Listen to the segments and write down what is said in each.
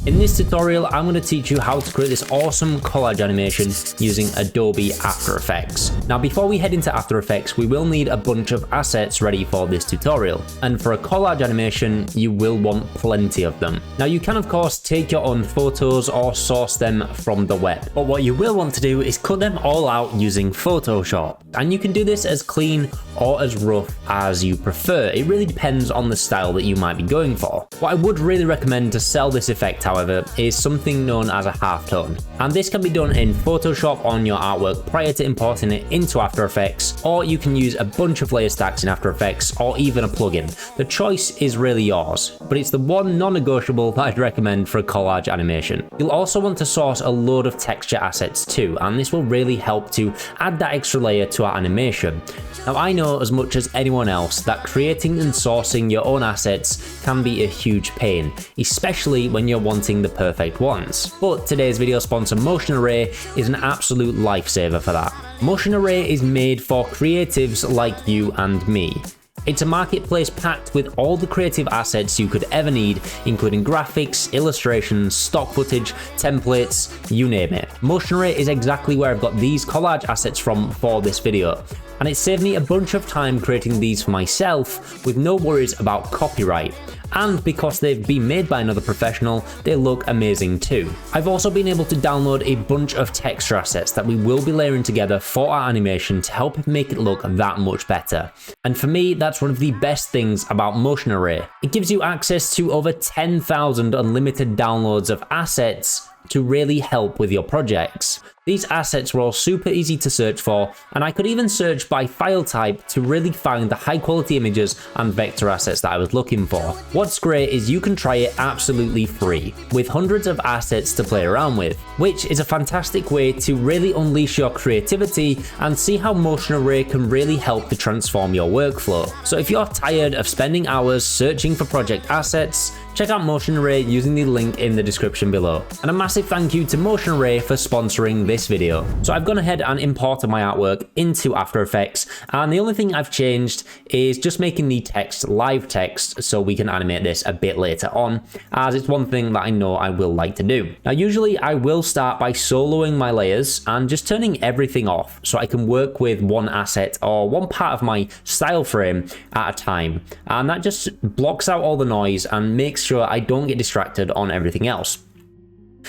In this tutorial, I'm going to teach you how to create this awesome collage animation using Adobe After Effects. Now, before we head into After Effects, we will need a bunch of assets ready for this tutorial. And for a collage animation, you will want plenty of them. Now, you can of course take your own photos or source them from the web. But what you will want to do is cut them all out using Photoshop. And you can do this as clean or as rough as you prefer. It really depends on the style that you might be going for. What I would really recommend to sell this effect, however, is something known as a halftone. And this can be done in Photoshop on your artwork prior to importing it into After Effects, or you can use a bunch of layer stacks in After Effects or even a plugin. The choice is really yours, but it's the one non-negotiable that I'd recommend for a collage animation. You'll also want to source a load of texture assets too, and this will really help to add that extra layer to our animation. Now, I know as much as anyone else that creating and sourcing your own assets can be a huge pain, especially when you're wanting the perfect ones. But today's video sponsor Motion Array is an absolute lifesaver for that. Motion Array is made for creatives like you and me. It's a marketplace packed with all the creative assets you could ever need, including graphics, illustrations, stock footage, templates, you name it. Motion Array is exactly where I've got these collage assets from for this video. And it saved me a bunch of time creating these for myself with no worries about copyright. And because they've been made by another professional, they look amazing too. I've also been able to download a bunch of texture assets that we will be layering together for our animation to help make it look that much better. And for me, that's one of the best things about Motion Array. It gives you access to over 10,000 unlimited downloads of assets to really help with your projects. These assets were all super easy to search for, and I could even search by file type to really find the high quality images and vector assets that I was looking for. What's great is you can try it absolutely free, with hundreds of assets to play around with, which is a fantastic way to really unleash your creativity and see how Motion Array can really help to transform your workflow. So if you're tired of spending hours searching for project assets, check out Motion Array using the link in the description below. And a massive thank you to Motion Array for sponsoring this video. So I've gone ahead and imported my artwork into After Effects, and the only thing I've changed is just making the text live text so we can animate this a bit later on, as it's one thing that I know I will like to do. Now, usually I will start by soloing my layers and just turning everything off so I can work with one asset or one part of my style frame at a time. And that just blocks out all the noise and makes sure I don't get distracted on everything else.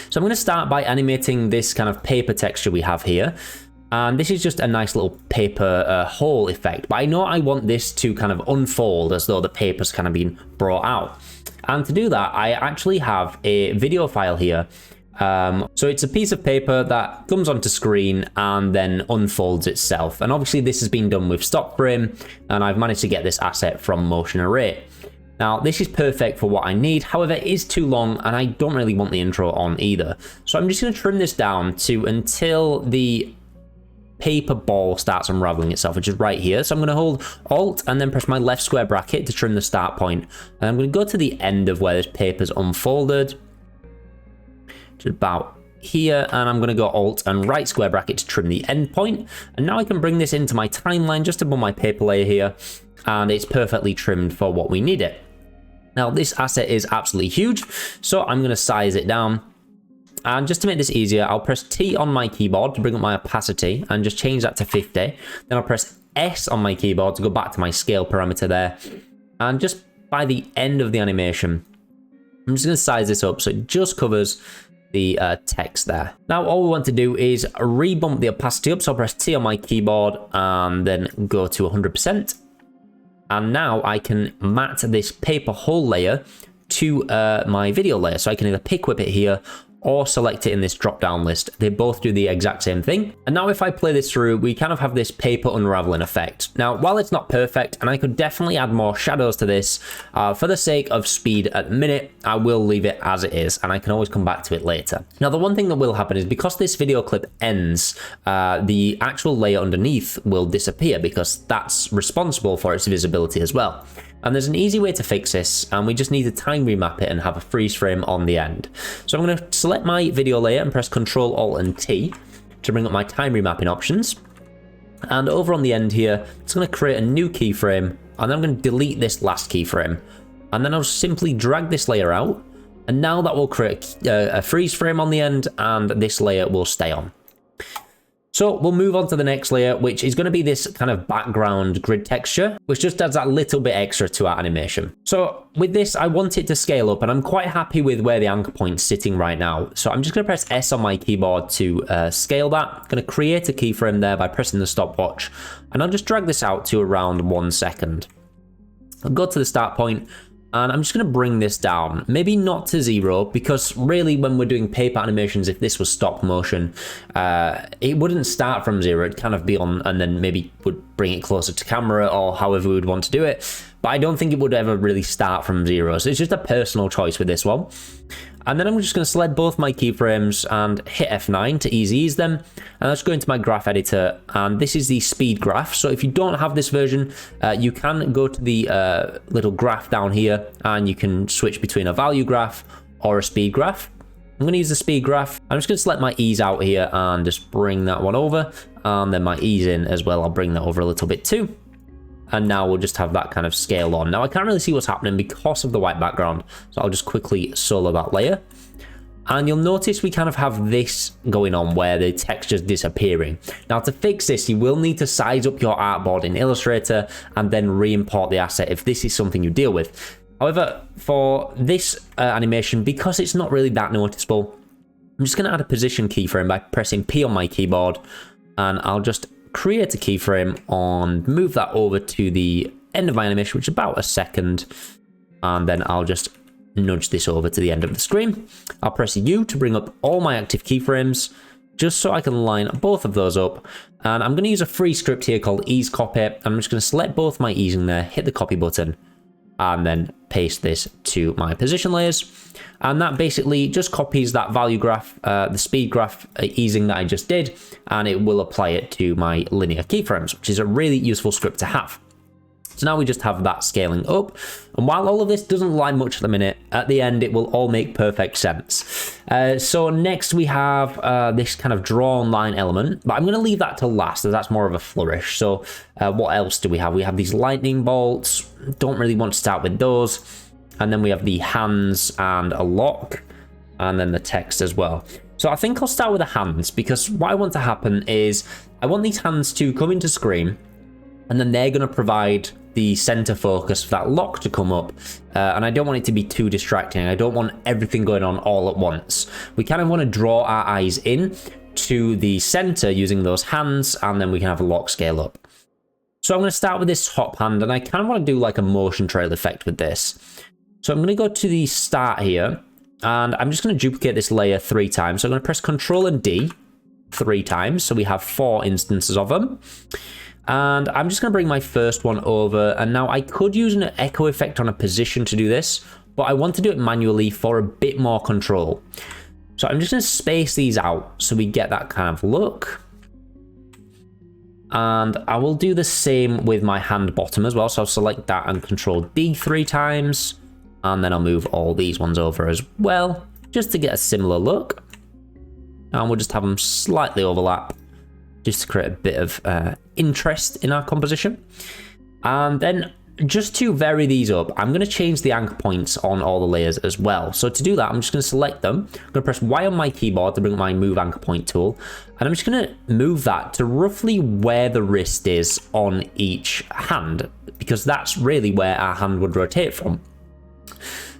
So I'm going to start by animating this kind of paper texture we have here. And this is just a nice little paper hole effect, but I know I want this to kind of unfold as though the paper's kind of been brought out. And to do that, I actually have a video file here. So it's a piece of paper that comes onto screen and then unfolds itself. And obviously this has been done with stock frame, and I've managed to get this asset from Motion Array. Now, this is perfect for what I need, however, it is too long and I don't really want the intro on either. So I'm just going to trim this down to until the paper ball starts unraveling itself, which is right here. So I'm going to hold Alt and then press my left square bracket to trim the start point. And I'm going to go to the end of where this paper's unfolded, which is about here, and I'm going to go Alt and right square bracket to trim the end point. And now I can bring this into my timeline just above my paper layer here, and it's perfectly trimmed for what we need it. Now, this asset is absolutely huge, so I'm going to size it down. And just to make this easier, I'll press T on my keyboard to bring up my opacity and just change that to 50. Then I'll press S on my keyboard to go back to my scale parameter there. And just by the end of the animation, I'm just going to size this up so it just covers the text there. Now, all we want to do is rebump the opacity up. So I'll press T on my keyboard and then go to 100%. And now I can mat this paper hole layer to my video layer. So I can either pick whip it here or select it in this drop down list. They both do the exact same thing. And now if I play this through, we kind of have this paper unraveling effect. Now, while it's not perfect, and I could definitely add more shadows to this, for the sake of speed at the minute, I will leave it as it is, and I can always come back to it later. Now, the one thing that will happen is because this video clip ends, the actual layer underneath will disappear because that's responsible for its visibility as well. And there's an easy way to fix this, and we just need to time remap it and have a freeze frame on the end. So I'm going to select my video layer and press Ctrl Alt and T to bring up my time remapping options. And over on the end here, it's going to create a new keyframe, and then I'm going to delete this last keyframe. And then I'll simply drag this layer out, And now that will create a freeze frame on the end, and this layer will stay on. So we'll move on to the next layer, which is going to be this kind of background grid texture, which just adds that little bit extra to our animation. So with this, I want it to scale up, and I'm quite happy with where the anchor point's sitting right now. So I'm just going to press S on my keyboard to scale that. I'm going to create a keyframe there by pressing the stopwatch, and I'll just drag this out to around 1 second. I'll go to the start point, and I'm just going to bring this down, maybe not to 0, because really when we're doing paper animations, if this was stop motion, it wouldn't start from 0. It'd kind of be on, and then maybe would bring it closer to camera or however we would want to do it. But I don't think it would ever really start from 0. So it's just a personal choice with this one. And then I'm just going to select both my keyframes and hit F9 to ease them. And let's go into my graph editor, and this is the speed graph. So if you don't have this version, you can go to the little graph down here, and you can switch between a value graph or a speed graph. I'm going to use the speed graph. I'm just going to select my ease out here and just bring that one over, and then my ease in as well. I'll bring that over a little bit too. And now we'll just have that kind of scale on. Now I can't really see what's happening because of the white background, so I'll just quickly solo that layer. And you'll notice we kind of have this going on where the texture's disappearing. Now to fix this, you will need to size up your artboard in Illustrator and then re-import the asset if this is something you deal with. However, for this animation, because it's not really that noticeable, I'm just going to add a position keyframe by pressing P on my keyboard, and I'll just create a keyframe and move that over to the end of my animation, which is about 1 second, and then I'll just nudge this over to the end of the screen. I'll press U to bring up all my active keyframes, just so I can line both of those up. And I'm going to use a free script here called ease copy. I'm just going to select both my easing there, hit the copy button, and then paste this to my position layers. And that basically just copies that value graph, the speed graph easing that I just did, and it will apply it to my linear keyframes, which is a really useful script to have. So now we just have that scaling up. And while all of this doesn't line much at the minute, at the end, it will all make perfect sense. So next we have this kind of drawn line element, but I'm going to leave that to last as that's more of a flourish. So what else do we have? We have these lightning bolts. Don't really want to start with those. And then we have the hands and a lock, and then the text as well. So I think I'll start with the hands, because what I want to happen is I want these hands to come into screen, and then they're going to provide the center focus for that lock to come up. And I don't want it to be too distracting. I don't want everything going on all at once. We kind of want to draw our eyes in to the center using those hands, and then we can have a lock scale up. So I'm going to start with this top hand, and I kind of want to do like a motion trail effect with this. So I'm going to go to the start here, and I'm just going to duplicate this layer 3 times. So I'm going to press Ctrl and D 3 times, so we have 4 instances of them. And I'm just going to bring my first one over, and now I could use an echo effect on a position to do this, but I want to do it manually for a bit more control. So I'm just going to space these out so we get that kind of look. And I will do the same with my hand bottom as well. So I'll select that and Ctrl D 3 times. And then I'll move all these ones over as well, just to get a similar look. And we'll just have them slightly overlap, just to create a bit of interest in our composition. And then just to vary these up, I'm going to change the anchor points on all the layers as well. So to do that, I'm just going to select them. I'm going to press Y on my keyboard to bring up my move anchor point tool. And I'm just going to move that to roughly where the wrist is on each hand, because that's really where our hand would rotate from.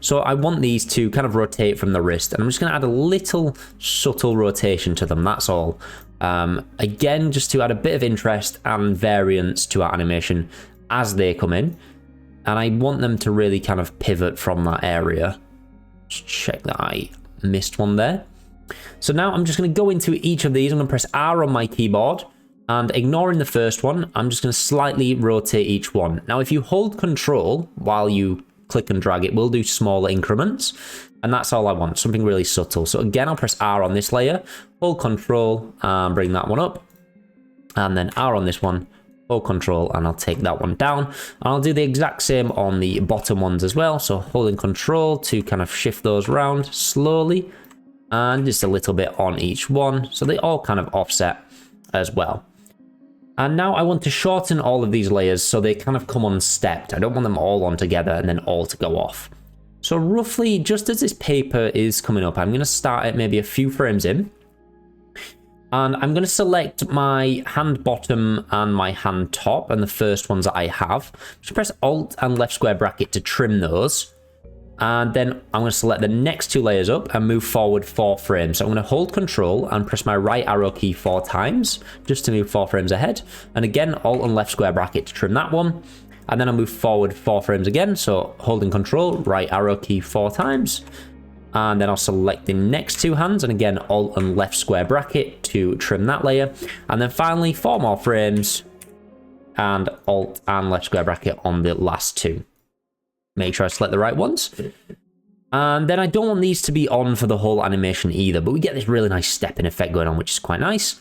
So I want these to kind of rotate from the wrist, and I'm just going to add a little subtle rotation to them, that's all. Again, just to add a bit of interest and variance to our animation as they come in. And I want them to really kind of pivot from that area. Just check that I missed one there. So now I'm just going to go into each of these. I'm going to press R on my keyboard, and ignoring the first one, I'm just going to slightly rotate each one. Now, if you hold Control while you click and drag, it will do smaller increments, and that's all I want, something really subtle. So again, I'll press R on this layer, hold Control and bring that one up, and then R on this one, hold Control, and I'll take that one down. And I'll do the exact same on the bottom ones as well, so holding Control to kind of shift those around slowly, and just a little bit on each one, so they all kind of offset as well. And now I want to shorten all of these layers so they kind of come unstepped. I don't want them all on together and then all to go off. So roughly just as this paper is coming up, I'm going to start it maybe a few frames in. And I'm going to select my hand bottom and my hand top, and the first ones that I have. Just press Alt and left square bracket to trim those. And then I'm going to select the next 2 layers up and move forward 4 frames. So I'm going to hold Control and press my right arrow key 4 times just to move 4 frames ahead. And again, Alt and left square bracket to trim that one. And then I'll move forward 4 frames again. So holding Control, right arrow key 4 times. And then I'll select the next 2 hands, and again, Alt and left square bracket to trim that layer. And then finally, 4 more frames, and Alt and left square bracket on the last 2. Make sure I select the right ones. And then I don't want these to be on for the whole animation either, but we get this really nice stepping effect going on, which is quite nice.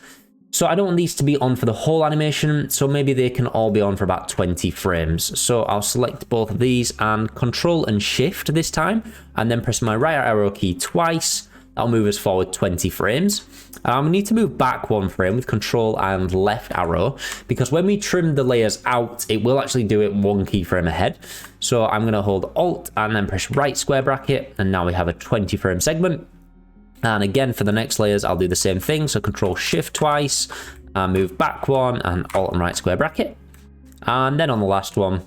So I don't want these to be on for the whole animation, so maybe they can all be on for about 20 frames. So I'll select both of these and Control and Shift this time, and then press my right arrow key twice. That'll move us forward 20 frames. We need to move back 1 frame with Control and left arrow, because when we trim the layers out, it will actually do it 1 keyframe ahead. So I'm going to hold Alt and then press right square bracket, and now we have a 20 frame segment. And again, for the next layers, I'll do the same thing. So Control Shift twice, and move back 1, and Alt and right square bracket. And then on the last one,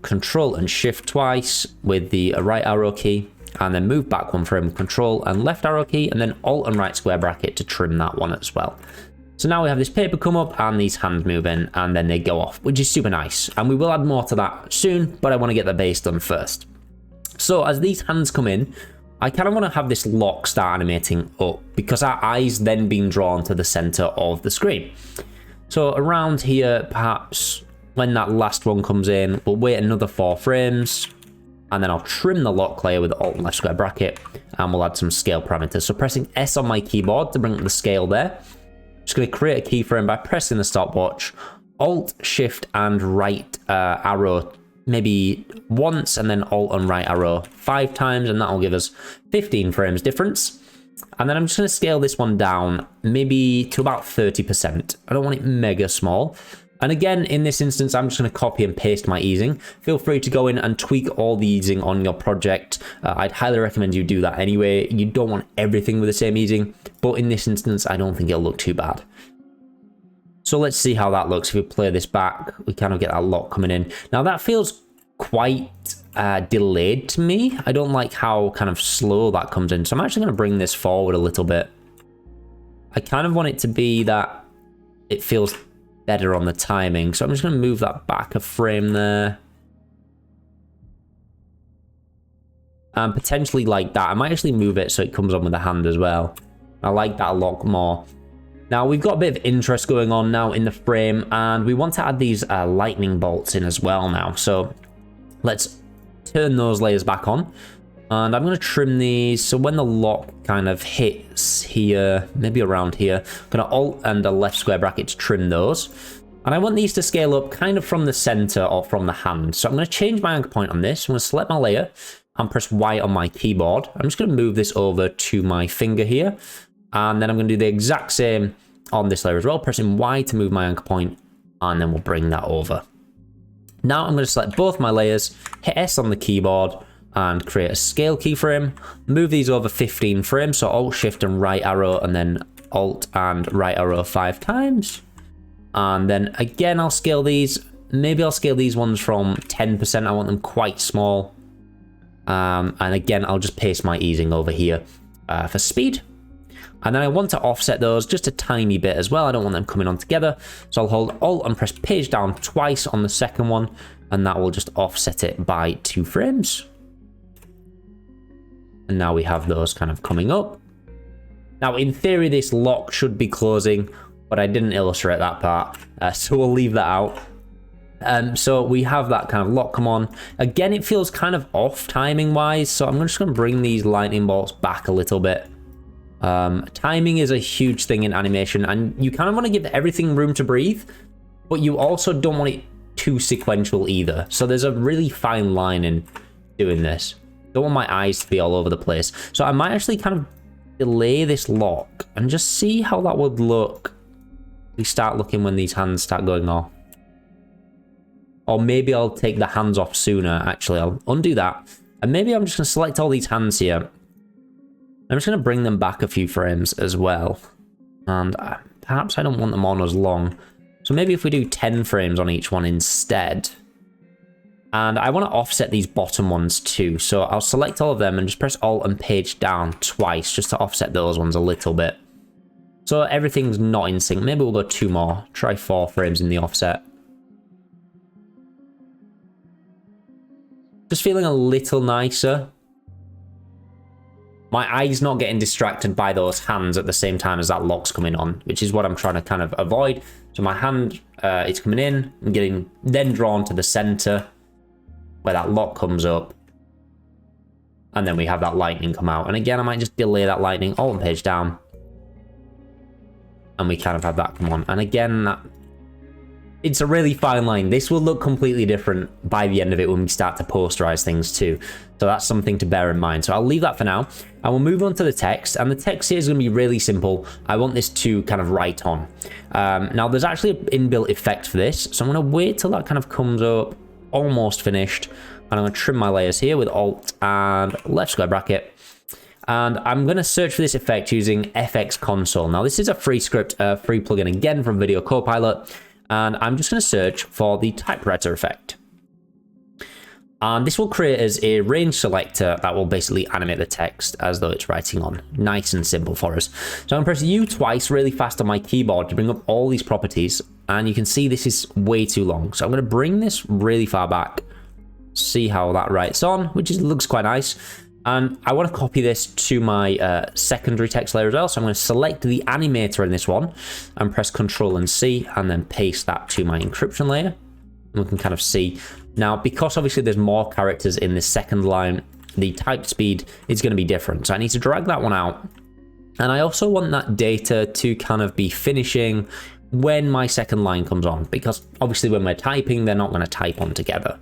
Control and Shift twice with the right arrow key, and then move back 1 frame, Control and left arrow key, and then Alt and right square bracket to trim that one as well. So now we have this paper come up and these hands move in, and then they go off, which is super nice. And we will add more to that soon, but I want to get the base done first. So as these hands come in, I kind of want to have this lock start animating up, because our eye's then being drawn to the center of the screen. So around here, perhaps when that last one comes in, we'll wait another 4 frames, and then I'll trim the lock layer with Alt and left square bracket, and we'll add some scale parameters. So pressing S on my keyboard to bring up the scale there. Just going to create a keyframe by pressing the stopwatch, Alt, Shift, and right arrow maybe once, and then Alt and right arrow 5 times, and that will give us 15 frames difference. And then I'm just going to scale this one down maybe to about 30%. I don't want it mega small. And again, in this instance, I'm just going to copy and paste my easing. Feel free to go in and tweak all the easing on your project. I'd highly recommend you do that anyway. You don't want everything with the same easing, but in this instance, I don't think it'll look too bad. So let's see how that looks. If we play this back, we kind of get that lock coming in. Now that feels quite delayed to me. I don't like how kind of slow that comes in. So I'm actually going to bring this forward a little bit. I kind of want it to be that it feels better on the timing. So I'm just going to move that back a frame there. And potentially like that. I might actually move it so it comes on with the hand as well. I like that a lot more. Now we've got a bit of interest going on now in the frame, and we want to add these lightning bolts in as well now. So let's turn those layers back on, and I'm going to trim these. So when the lock kind of hits here, maybe around here, I'm going to Alt and a left square bracket to trim those. And I want these to scale up kind of from the center or from the hand. So I'm going to change my anchor point on this. I'm going to select my layer and press Y on my keyboard. I'm just going to move this over to my finger here. And then I'm going to do the exact same on this layer as well, pressing Y to move my anchor point, and then we'll bring that over. Now I'm going to select both my layers, hit S on the keyboard, and create a scale keyframe. Move these over 15 frames, so Alt, Shift, and right arrow, and then Alt and right arrow 5 times. And then again, I'll scale these. Maybe I'll scale these ones from 10%. I want them quite small. And again, I'll just paste my easing over here for speed. And then I want to offset those just a tiny bit as well. I don't want them coming on together. So I'll hold Alt and press page down twice on the second one, and that will just offset it by 2 frames. And now we have those kind of coming up. Now, in theory, this lock should be closing, but I didn't illustrate that part, so we'll leave that out. So we have that kind of lock come on. Again, it feels kind of off timing wise, so I'm just going to bring these lightning bolts back a little bit. Timing is a huge thing in animation, and you kind of want to give everything room to breathe, but you also don't want it too sequential either. So there's a really fine line in doing this. Don't want my eyes to be all over the place. So I might actually kind of delay this lock and just see how that would look. We start looking when these hands start going off. Or maybe I'll take the hands off sooner. Actually, I'll undo that. And maybe I'm just going to select all these hands here. I'm just going to bring them back a few frames as well. And perhaps I don't want them on as long. So maybe if we do 10 frames on each one instead. And I want to offset these bottom ones too. So I'll select all of them and just press Alt and page down twice just to offset those ones a little bit. So everything's not in sync. Maybe we'll go 2 more. Try 4 frames in the offset. Just feeling a little nicer. My eye's not getting distracted by those hands at the same time as that lock's coming on, which is what I'm trying to kind of avoid. So my hand is coming in and getting then drawn to the center where that lock comes up. And then we have that lightning come out. And again, I might just delay that lightning, Alt and page down. And we kind of have that come on. And again, it's a really fine line. This will look completely different by the end of it when we start to posterize things too. So that's something to bear in mind. So I'll leave that for now. And we'll move on to the text. And the text here is going to be really simple. I want this to kind of write on. Now, there's actually an inbuilt effect for this. So I'm going to wait till that kind of comes up, almost finished. And I'm going to trim my layers here with Alt and left square bracket. And I'm going to search for this effect using FX Console. Now, this is a free script, free plugin again from Video Copilot. And I'm just going to search for the typewriter effect. And this will create as a range selector that will basically animate the text as though it's writing on. Nice and simple for us. So I'm going to press U twice really fast on my keyboard to bring up all these properties. And you can see this is way too long. So I'm going to bring this really far back. See how that writes on, which looks quite nice. And I want to copy this to my secondary text layer as well. So I'm going to select the animator in this one and press Control and C and then paste that to my encryption layer. And we can kind of see now, because obviously there's more characters in this second line, the type speed is going to be different. So I need to drag that one out. And I also want that data to kind of be finishing when my second line comes on, because obviously when we're typing, they're not going to type on together.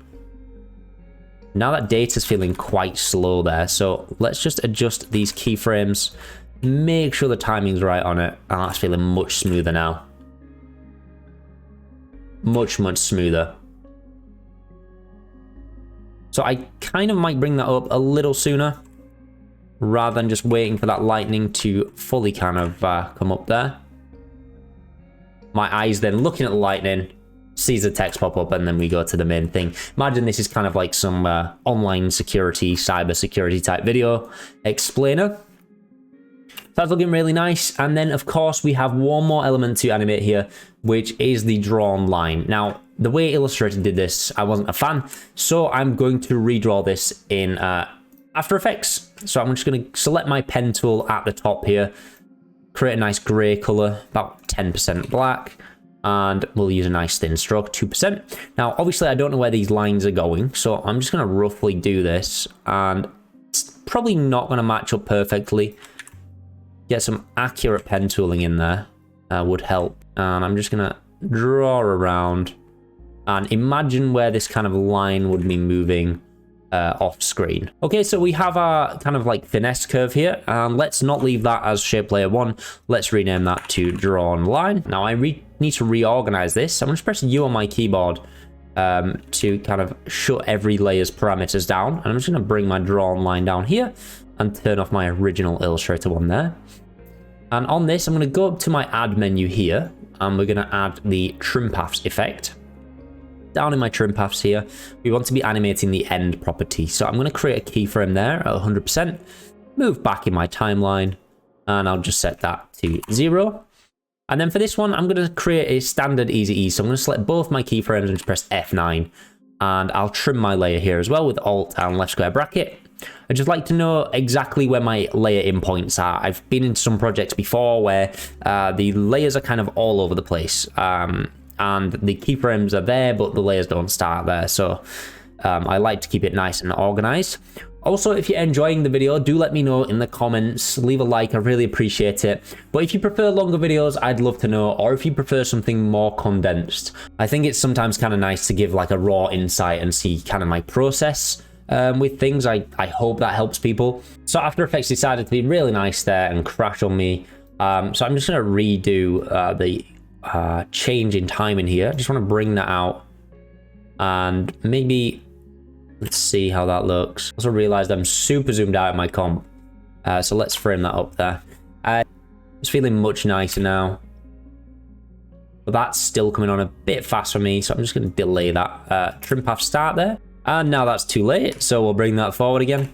Now that data's feeling quite slow there, so let's just adjust these keyframes, make sure the timing's right on it, and that's feeling much smoother now. Much, much smoother. So I kind of might bring that up a little sooner, rather than just waiting for that lightning to fully kind of come up there. My eye's then looking at the lightning, sees the text pop up, and then we go to the main thing. Imagine this is kind of like some online security, cyber security type video explainer. That's looking really nice. And then of course we have one more element to animate here, which is the drawn line. Now, the way Illustrator did this, I wasn't a fan, so I'm going to redraw this in After Effects. So I'm just going to select my pen tool at the top here, create a nice gray color, about 10% black. And we'll use a nice thin stroke, 2%. Now, obviously, I don't know where these lines are going, so I'm just going to roughly do this, and it's probably not going to match up perfectly. Get some accurate pen tooling in there would help. And I'm just going to draw around and imagine where this kind of line would be moving off screen. Okay, so we have our kind of like finesse curve here, and let's not leave that as shape layer 1. Let's rename that to drawn line. Now I need to reorganize this. I'm going to press U on my keyboard to kind of shut every layer's parameters down, and I'm just going to bring my drawn line down here and turn off my original Illustrator one there. And on this, I'm going to go up to my add menu here, and we're going to add the trim paths effect. Down in my trim paths here, we want to be animating the end property. So I'm going to create a keyframe there at 100%, move back in my timeline, and I'll just set that to 0. And then for this one, I'm going to create a standard easy ease. So I'm going to select both my keyframes and just press F9. And I'll trim my layer here as well with Alt and left square bracket. I'd just like to know exactly where my layer in points are. I've been in some projects before where the layers are kind of all over the place. And the keyframes are there, but the layers don't start there. So I like to keep it nice and organized. Also, if you're enjoying the video, do let me know in the comments. Leave a like, I really appreciate it. But if you prefer longer videos, I'd love to know. Or if you prefer something more condensed. I think it's sometimes kind of nice to give like a raw insight and see kind of my process with things. I hope that helps people. So After Effects decided to be really nice there and crash on me. So I'm just going to redo the change in time in here. I just want to bring that out and maybe Let's see how that looks. Also realized I'm super zoomed out in my comp. So let's frame that up there. It's feeling much nicer now. But that's still coming on a bit fast for me, so I'm just going to delay that trim path start there. And now that's too late, so we'll bring that forward again.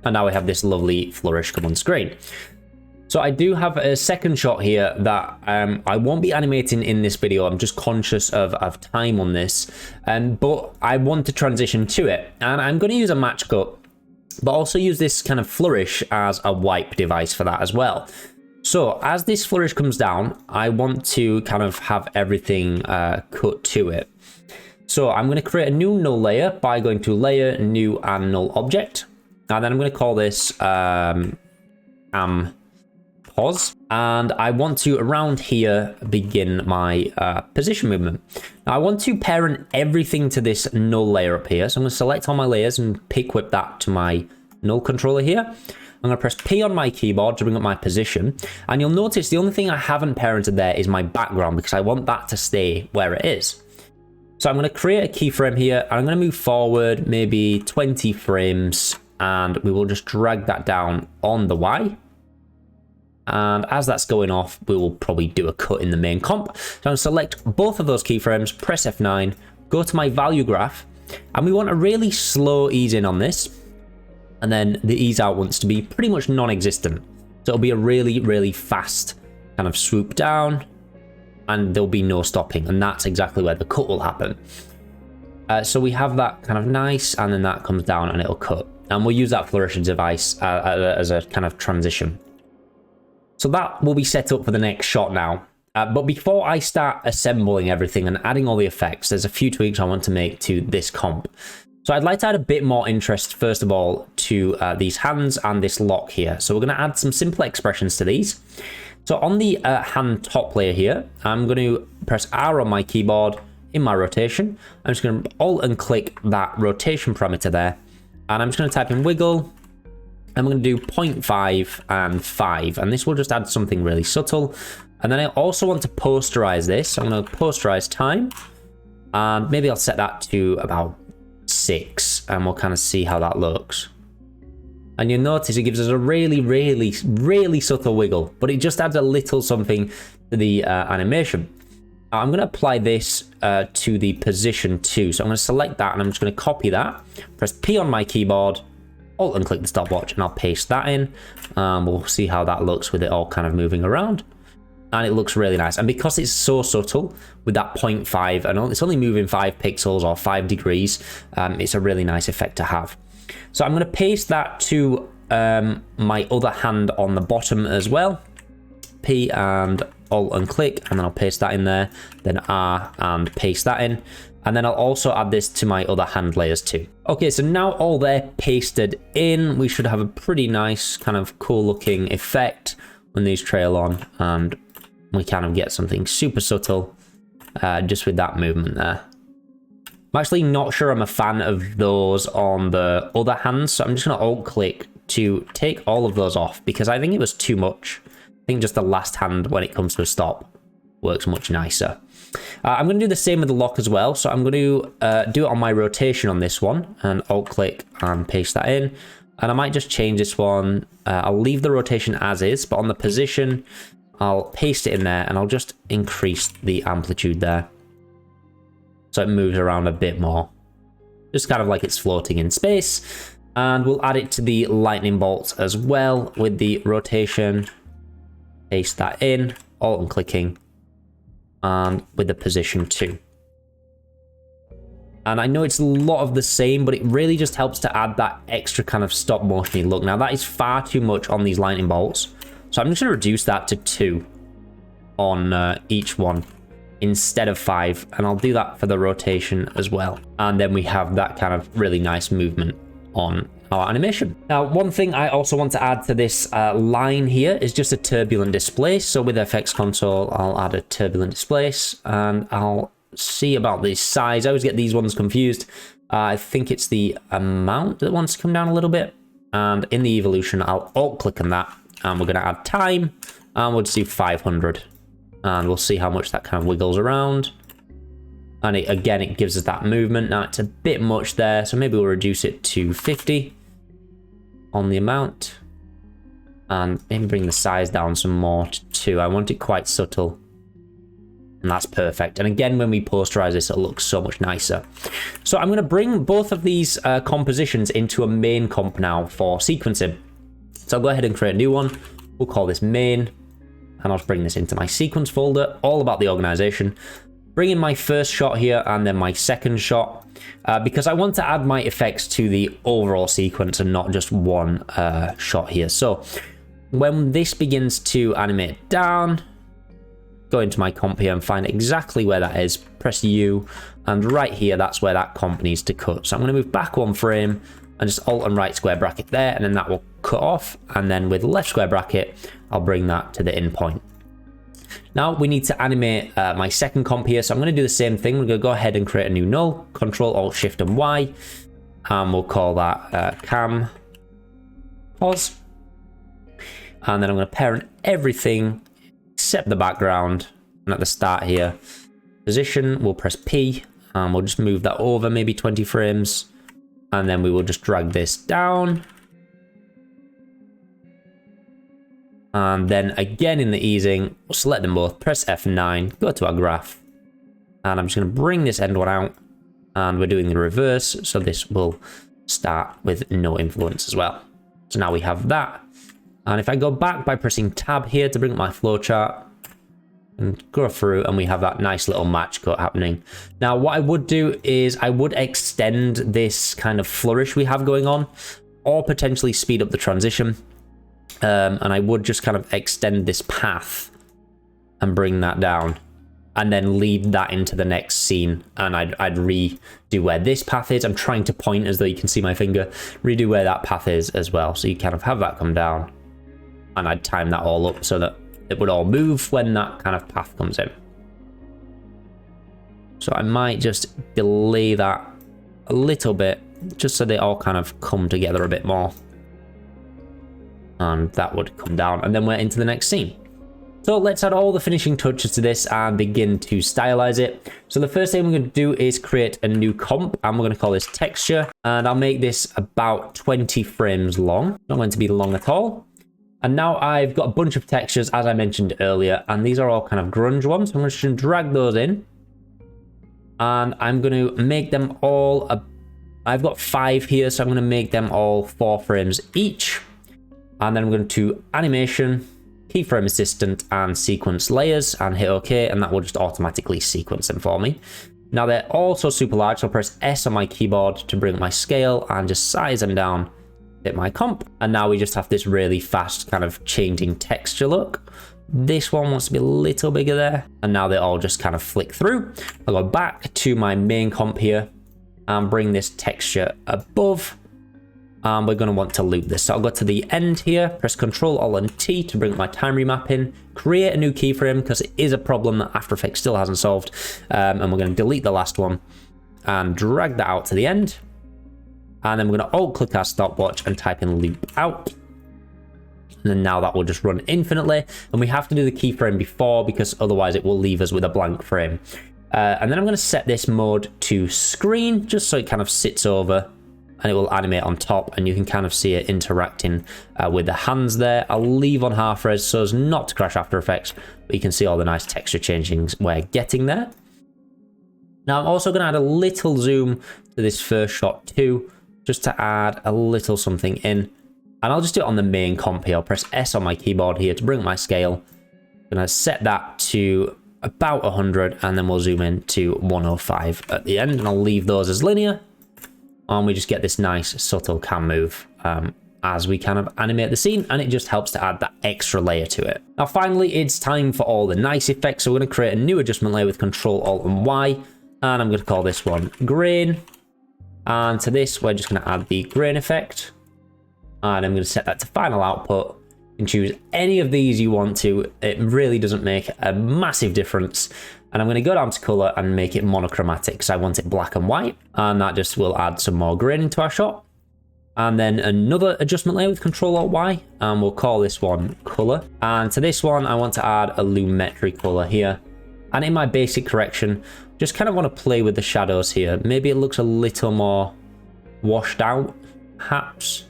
And now we have this lovely flourish come on screen. So I do have a second shot here that I won't be animating in this video. I'm just conscious of time on this, but I want to transition to it. And I'm going to use a match cut, but also use this kind of flourish as a wipe device for that as well. So as this flourish comes down, I want to kind of have everything cut to it. So I'm going to create a new null layer by going to layer, new and null object. And then I'm going to call this pause, and I want to around here begin my position movement. Now I want to parent everything to this null layer up here, so I'm going to select all my layers and pick whip that to my null controller here. I'm going to press P on my keyboard to bring up my position, and you'll notice the only thing I haven't parented there is my background, because I want that to stay where it is. So I'm going to create a keyframe here, and I'm going to move forward maybe 20 frames, and we will just drag that down on the Y. And as that's going off, we will probably do a cut in the main comp. So I'm going to select both of those keyframes, press F9, go to my value graph, and we want a really slow ease in on this. And then the ease out wants to be pretty much non-existent. So it'll be a really, really fast kind of swoop down, and there'll be no stopping. And that's exactly where the cut will happen. So we have that kind of nice, and then that comes down and it'll cut. And we'll use that flourish device as a kind of transition. So that will be set up for the next shot now. But before I start assembling everything and adding all the effects, there's a few tweaks I want to make to this comp. So I'd like to add a bit more interest, first of all, to these hands and this lock here. So we're going to add some simple expressions to these. So on the hand top layer here, I'm going to press R on my keyboard in my rotation. I'm just going to Alt and click that rotation parameter there. And I'm just going to type in wiggle. I'm going to do 0.5 and 5, and this will just add something really subtle. And then I also want to posterize this. So I'm going to posterize time, and maybe I'll set that to about 6, and we'll kind of see how that looks. And you'll notice it gives us a really, really, really subtle wiggle, but it just adds a little something to the animation. I'm going to apply this to the position too. So I'm going to select that, and I'm just going to copy that, press P on my keyboard, Alt and click the stopwatch, and I'll paste that in. We'll see how that looks with it all kind of moving around. And it looks really nice. And because it's so subtle with that 0.5, and it's only moving 5 pixels or 5 degrees, it's a really nice effect to have. So I'm going to paste that to my other hand on the bottom as well. P and Alt and click, and then I'll paste that in there. Then R and paste that in. And then I'll also add this to my other hand layers too. Okay, so now all they're pasted in, we should have a pretty nice kind of cool looking effect when these trail on, and we kind of get something super subtle just with that movement there. I'm actually not sure I'm a fan of those on the other hands, so I'm just going to Alt click to take all of those off, because I think it was too much. I think just the last hand when it comes to a stop works much nicer. I'm going to do the same with the lock as well. So I'm going to do it on my rotation on this one, and Alt click and paste that in. And I might just change this one. I'll leave the rotation as is, but on the position, I'll paste it in there, and I'll just increase the amplitude there, so it moves around a bit more, just kind of like it's floating in space. And we'll add it to the lightning bolts as well with the rotation. Paste that in, Alt and clicking, and with the position too. And I know it's a lot of the same, but it really just helps to add that extra kind of stop motion look. Now that is far too much on these lightning bolts, so I'm just going to reduce that to 2 on each one instead of 5, and I'll do that for the rotation as well. And then we have that kind of really nice movement on our animation. Now, one thing I also want to add to this line here is just a turbulent displace. So with FX console, I'll add a turbulent displace, and I'll see about the size. I always get these ones confused. I think it's the amount that wants to come down a little bit. And in the evolution, I'll Alt click on that, and we're going to add time, and we'll just do 500. And we'll see how much that kind of wiggles around. And again, it gives us that movement. Now it's a bit much there, so maybe we'll reduce it to 50 on the amount. And maybe bring the size down some more to 2. I want it quite subtle. And that's perfect. And again, when we posterize this, it'll look so much nicer. So I'm going to bring both of these compositions into a main comp now for sequencing. So I'll go ahead and create a new one. We'll call this main. And I'll just bring this into my sequence folder, all about the organization. Bring in my first shot here and then my second shot, because I want to add my effects to the overall sequence and not just one shot here. So when this begins to animate down, go into my comp here and find exactly where that is, press U, and right here, that's where that comp needs to cut. So I'm going to move back 1 frame and just Alt and right square bracket there, and then that will cut off. And then with left square bracket, I'll bring that to the end point. Now we need to animate my second comp here. So I'm going to do the same thing. We're going to go ahead and create a new null, Control Alt Shift and Y. And we'll call that cam pause. And then I'm going to parent everything except the background. And at the start here, position, we'll press P and we'll just move that over maybe 20 frames. And then we will just drag this down. And then again in the easing, we'll select them both, press F9, go to our graph. And I'm just going to bring this end one out. And we're doing the reverse, so this will start with no influence as well. So now we have that. And if I go back by pressing Tab here to bring up my flowchart, and go through, and we have that nice little match cut happening. Now what I would do is I would extend this kind of flourish we have going on, or potentially speed up the transition. And I would just kind of extend this path and bring that down, and then lead that into the next scene. And I'd redo where this path is. I'm trying to point as though you can see my finger, redo where that path is as well. So you kind of have that come down, and I'd time that all up so that it would all move when that kind of path comes in. So I might just delay that a little bit, just so they all kind of come together a bit more. And that would come down, and then we're into the next scene. So let's add all the finishing touches to this and begin to stylize it. So the first thing we're going to do is create a new comp, and we're going to call this texture, and I'll make this about 20 frames long. Not going to be long at all. And now I've got a bunch of textures, as I mentioned earlier, and these are all kind of grunge ones. So I'm just going to drag those in, and I'm going to make them all, I've got 5 here, so I'm going to make them all 4 frames each. And then I'm going to animation, keyframe assistant, and sequence layers, and hit OK, and that will just automatically sequence them for me. Now they're also super large, so I'll press S on my keyboard to bring up my scale and just size them down. Hit my comp, and now we just have this really fast kind of changing texture look. This one wants to be a little bigger there, and now they all just kind of flick through. I'll go back to my main comp here and bring this texture above, and we're going to want to loop this. So I'll go to the end here, press Ctrl Alt and T to bring up my time remap in, create a new keyframe because it is a problem that After Effects still hasn't solved, and we're going to delete the last one and drag that out to the end. And then we're going to alt click our stopwatch and type in loop out. And then now that will just run infinitely. And we have to do the keyframe before because otherwise it will leave us with a blank frame. And then I'm going to set this mode to screen just so it kind of sits over and it will animate on top. And you can kind of see it interacting with the hands there. I'll leave on half res so as not to crash After Effects. But you can see all the nice texture changings we're getting there. Now I'm also going to add a little zoom to this first shot too, just to add a little something in. And I'll just do it on the main comp here. I'll press S on my keyboard here to bring up my scale. I'm going to set that to about 100, and then we'll zoom in to 105 at the end, and I'll leave those as linear. And we just get this nice subtle cam move as we kind of animate the scene, and it just helps to add that extra layer to it. Now finally, it's time for all the nice effects. So we're going to create a new adjustment layer with Control Alt and Y, and I'm going to call this one grain. And to this, we're just going to add the grain effect. And I'm going to set that to final output. You can choose any of these you want to. It really doesn't make a massive difference. And I'm going to go down to color and make it monochromatic because I want it black and white. And that just will add some more grain into our shot. And then another adjustment layer with Control Alt Y. And we'll call this one color. And to this one, I want to add a lumetri color here. And in my basic correction, just kind of want to play with the shadows here. Maybe it looks a little more washed out, perhaps.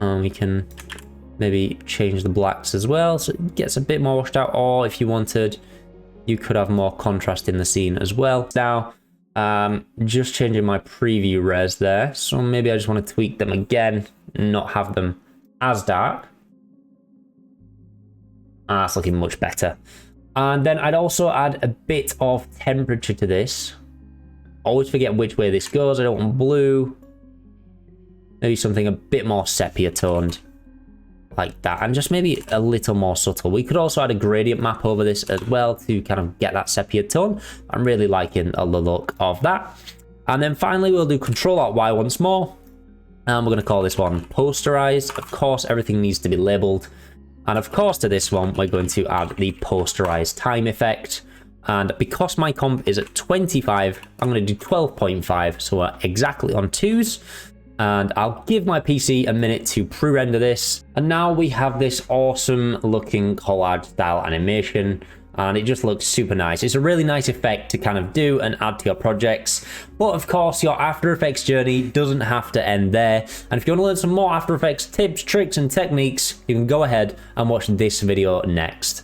We can maybe change the blacks as well, so it gets a bit more washed out. Or if you wanted, you could have more contrast in the scene as well. Now, just changing my preview res there. So maybe I just want to tweak them again, not have them as dark. That's looking much better. And then I'd also add a bit of temperature to this. Always forget which way this goes. I don't want blue. Maybe something a bit more sepia toned, like that, and just maybe a little more subtle. We could also add a gradient map over this as well to kind of get that sepia tone. I'm really liking the look of that. And then finally, we'll do Control-Alt-Y once more. And we're going to call this one Posterize. Of course, everything needs to be labeled. And of course, to this one, we're going to add the Posterize time effect. And because my comp is at 25, I'm going to do 12.5. So we're exactly on 2s. And I'll give my PC a minute to pre-render this. And now we have this awesome looking collage style animation. And it just looks super nice. It's a really nice effect to kind of do and add to your projects. But of course, your After Effects journey doesn't have to end there. And if you want to learn some more After Effects tips, tricks, and techniques, you can go ahead and watch this video next.